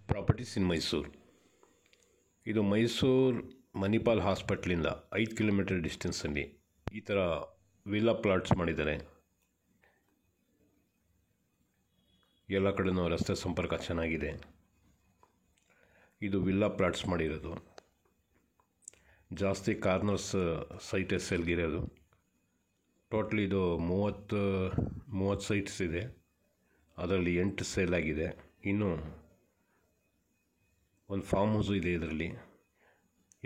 Properties ಇನ್ ಮೈಸೂರು. ಇದು Mysuru Manipal ಹಾಸ್ಪಿಟ್ಲಿಂದ 5 kilometre ಡಿಸ್ಟೆನ್ಸಲ್ಲಿ ಈ ಥರ ವಿಲ್ಲಾ ಪ್ಲಾಟ್ಸ್ ಮಾಡಿದ್ದಾರೆ. ಎಲ್ಲ ಕಡೆನೂ ರಸ್ತೆ ಸಂಪರ್ಕ ಚೆನ್ನಾಗಿದೆ. ಇದು ವಿಲ್ಲಾ ಪ್ಲಾಟ್ಸ್ ಮಾಡಿರೋದು. ಜಾಸ್ತಿ ಕಾರ್ನರ್ಸ್ ಸೈಟ್ ಸೇಲ್ಗಿರೋದು. ಟೋಟ್ಲಿ ಇದು 30 ಸೈಟ್ಸ್ ಇದೆ. ಅದರಲ್ಲಿ 8 ಸೇಲ್ ಆಗಿದೆ. ಇನ್ನು ಒಂದು ಫಾರ್ಮ್ ಹೌಸು ಇದೆ. ಇದರಲ್ಲಿ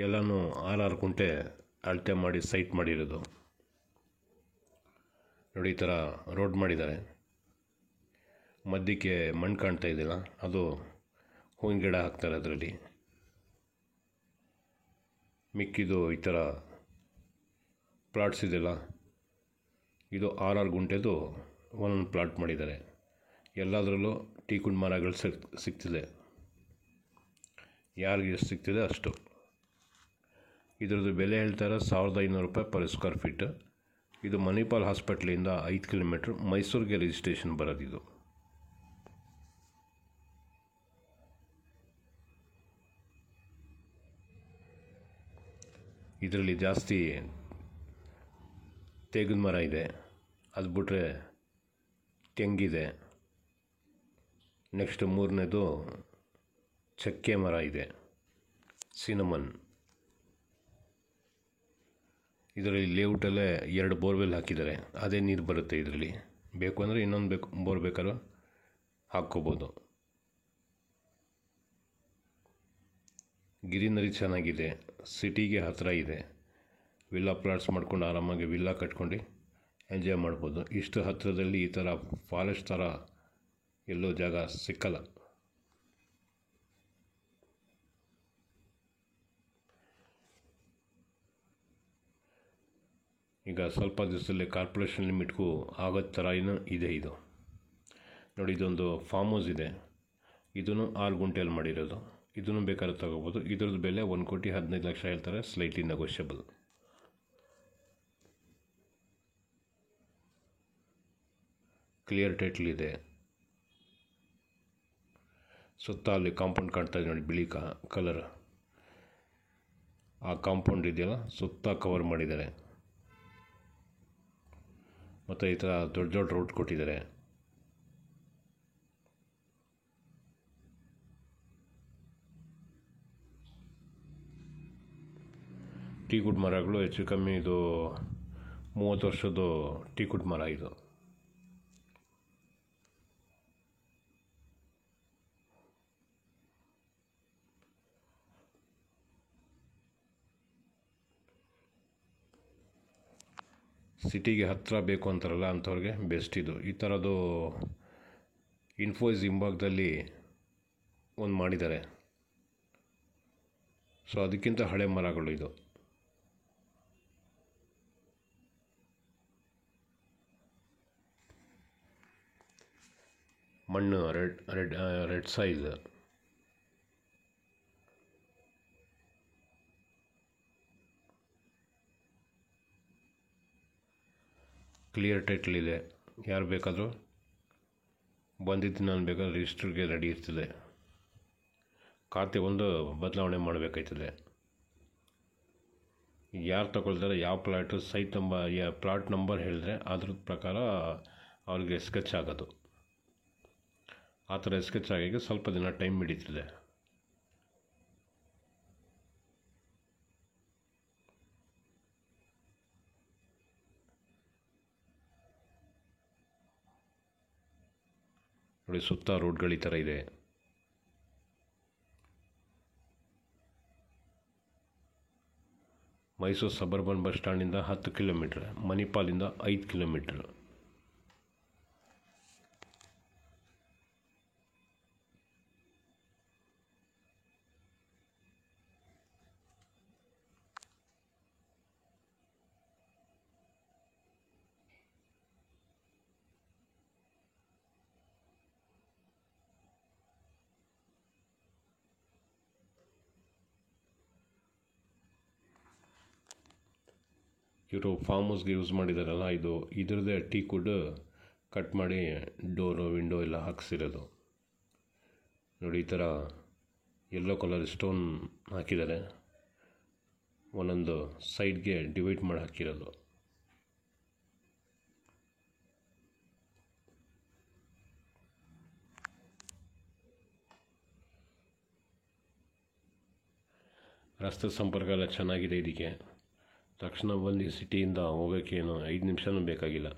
ಎಲ್ಲನೂ 6 ಗುಂಟೆ ಅಳತೆ ಮಾಡಿ ಸೈಟ್ ಮಾಡಿರೋದು. ನೋಡಿ, ಈ ಥರ ರೋಡ್ ಮಾಡಿದ್ದಾರೆ. ಮಧ್ಯಕ್ಕೆ ಮಣ್ಣು ಕಾಣ್ತಾ ಇದೆಯಲ್ಲ, ಅದು ಹೂವಿನ ಗಿಡ ಹಾಕ್ತಾರೆ ಅದರಲ್ಲಿ. ಮಿಕ್ಕಿದು ಈ ಥರ ಪ್ಲಾಟ್ಸ್ ಇದೆಯಲ್ಲ, ಇದು 6 ಗುಂಟೆದು ಒಂದೊಂದು ಪ್ಲಾಟ್ ಮಾಡಿದ್ದಾರೆ. ಎಲ್ಲದರಲ್ಲೂ ಟೀಕುಡ್ ಮರಗಳು ಸಿಗ್ತಿದೆ. ಯಾರಿಗೆ ಎಷ್ಟು ಸಿಗ್ತಿದೆ ಅಷ್ಟು. ಇದರದ್ದು ಬೆಲೆ ಹೇಳ್ತಾರೆ 1500 ರೂಪಾಯಿ ಪರ್ ಸ್ಕ್ವೇರ್ ಫೀಟ್. ಇದು ಮಣಿಪಾಲ್ ಹಾಸ್ಪಿಟ್ಲಿಂದ 5 ಕಿಲೋಮೀಟ್ರ್, ಮೈಸೂರಿಗೆ ರಿಜಿಸ್ಟ್ರೇಷನ್ ಬರೋದಿದು. ಇದರಲ್ಲಿ ಜಾಸ್ತಿ ತೇಗಿನ ಮರ ಇದೆ. ಅದು ಬಿಟ್ಟರೆ ತೆಂಗಿದೆ. ನೆಕ್ಸ್ಟ್ 3ನೇದು ಚಕ್ಕೆ ಮರ ಇದೆ, ಸಿನಮನ್. ಇದರಲ್ಲಿ ಲೇಔಟಲ್ಲೇ 2 ಬೋರ್ವೆಲ್ ಹಾಕಿದ್ದಾರೆ. ಅದೇ ನೀರು ಬರುತ್ತೆ ಇದರಲ್ಲಿ. ಬೇಕು ಅಂದರೆ ಇನ್ನೊಂದು ಬೋರ್ ಬೇಕಾದ್ರೂ ಹಾಕ್ಕೋಬೋದು. ಗಿರಿನರಿ ಚೆನ್ನಾಗಿದೆ. ಸಿಟಿಗೆ ಹತ್ತಿರ ಇದೆ. ವಿಲ್ಲಾ ಪ್ಲಾಟ್ಸ್ ಮಾಡ್ಕೊಂಡು ಆರಾಮಾಗಿ ವಿಲ್ಲಾ ಕಟ್ಕೊಂಡು ಎಂಜಾಯ್ ಮಾಡ್ಬೋದು. ಇಷ್ಟು ಹತ್ತಿರದಲ್ಲಿ ಈ ಥರ ಫಾರೆಸ್ಟ್ ಥರ ಎಲ್ಲೋ ಜಾಗ ಸಿಕ್ಕಲ್ಲ. ಈಗ ಸ್ವಲ್ಪ ದಿವಸದಲ್ಲಿ ಕಾರ್ಪೊರೇಷನ್ ಲಿಮಿಟ್ಗೂ ಆಗೋ ಥರ ಇದೆ ಇದು. ನೋಡಿ, ಇದೊಂದು ಫಾರ್ಮ್ ಹೌಸ್ ಇದೆ. ಇದನ್ನು 6 ಗುಂಟೆಯಲ್ಲಿ ಮಾಡಿರೋದು. ಇದನ್ನು ಬೇಕಾದ್ರೆ ತಗೋಬೋದು. ಇದ್ರದ್ದು ಬೆಲೆ 1,15,00,000 ಹೇಳ್ತಾರೆ. Slightly negotiable. ಕ್ಲಿಯರ್ ಟೈಟ್ಲ್ ಇದೆ. ಸುತ್ತ ಅಲ್ಲಿ ಕಾಂಪೌಂಡ್ ಕಾಣ್ತಾ ಇದೆ ನೋಡಿ, ಬಿಳಿ ಕಲರ್. ಆ ಕಾಂಪೌಂಡ್ ಇದೆಯಲ್ಲ, ಸುತ್ತ ಕವರ್ ಮಾಡಿದ್ದಾರೆ. ಮತ್ತು ಈ ಥರ ದೊಡ್ಡ ದೊಡ್ಡ ರೋಡ್ ಕೊಟ್ಟಿದ್ದಾರೆ. ಟೀಕುಡ್ ಮರಗಳು ಹೆಚ್ಚು ಕಮ್ಮಿ ಇದು 30 ವರ್ಷದ ಟೀಕುಡ್ ಮರ ಇದು. ಸಿಟಿಗೆ ಹತ್ತಿರ ಬೇಕು ಅಂತಾರಲ್ಲ, ಅಂಥವ್ರಿಗೆ ಬೆಸ್ಟ್ ಇದು. ಈ ಥರದ್ದು ಇನ್ಫೋಸಿಸ್ ಹಿಂಭಾಗದಲ್ಲಿ ಒಂದು ಮಾಡಿದ್ದಾರೆ. ಸೊ ಅದಕ್ಕಿಂತ ಹಳೆ ಮರಗಳು ಇದು. ಮಣ್ಣು ರೆಡ್ ಸೈಜ್. ಕ್ಲಿಯರ್ ಟೈಟ್ಲ್ ಇದೆ. ಯಾರು ಬೇಕಾದರೂ ಬಂದಿದ್ದು ನಾನು ಬೇಕಾದ್ರೆ ರಿಜಿಸ್ಟರ್ಗೆ ರೆಡಿ ಇರ್ತದೆ. ಖಾತೆ ಒಂದು ಬದಲಾವಣೆ ಮಾಡಬೇಕಾಯ್ತದೆ. ಯಾರು ತಗೊಳ್ತಾರೆ, ಯಾವ ಪ್ಲಾಟು ಸೈಟ್ ಪ್ಲಾಟ್ ನಂಬರ್ ಹೇಳಿದ್ರೆ ಅದ್ರ ಪ್ರಕಾರ ಅವ್ರಿಗೆ ಸ್ಕೆಚ್ ಆಗೋದು. ಆ ಥರ ಸ್ಕೆಚ್ ಆಗಿ ಸ್ವಲ್ಪ ದಿನ ಟೈಮ್ ಹಿಡಿತದೆ. ನೋಡಿ, ಸುತ್ತ ರೋಡ್ಗಳು ಈ ಥರ ಇದೆ. ಮೈಸೂರು ಸಬರ್ಬನ್ ಬಸ್ ಸ್ಟ್ಯಾಂಡಿಂದ 10 ಕಿಲೋಮೀಟ್ರ್, ಮಣಿಪಾಲಿಂದ 5 ಕಿಲೋಮೀಟ್ರ್. ಇವರು ಫಾರ್ಮ್ ಹೌಸ್ಗೆ ಯೂಸ್ ಮಾಡಿದಾರಲ್ಲ, ಇದ್ರದ್ದೇ ಟೀಕುಡ್ ಕಟ್ ಮಾಡಿ ಡೋರು ವಿಂಡೋ ಎಲ್ಲ ಹಾಕ್ಸಿರೋದು. ನೋಡಿ, ಈ ಥರ ಯೆಲ್ಲೋ ಕಲರ್ ಸ್ಟೋನ್ ಹಾಕಿದ್ದಾರೆ, ಒಂದೊಂದು ಸೈಡ್ಗೆ ಡಿವೈಡ್ ಮಾಡಿ ಹಾಕಿರೋದು. ರಸ್ತೆ ಸಂಪರ್ಕ ಎಲ್ಲ ಚೆನ್ನಾಗಿದೆ. ಇದಕ್ಕೆ ತಕ್ಷಣ ಬಂದು ಸಿಟಿಯಿಂದ ಹೋಗೋಕ್ಕೇನು 5 ನಿಮಿಷನೂ ಬೇಕಾಗಿಲ್ಲ.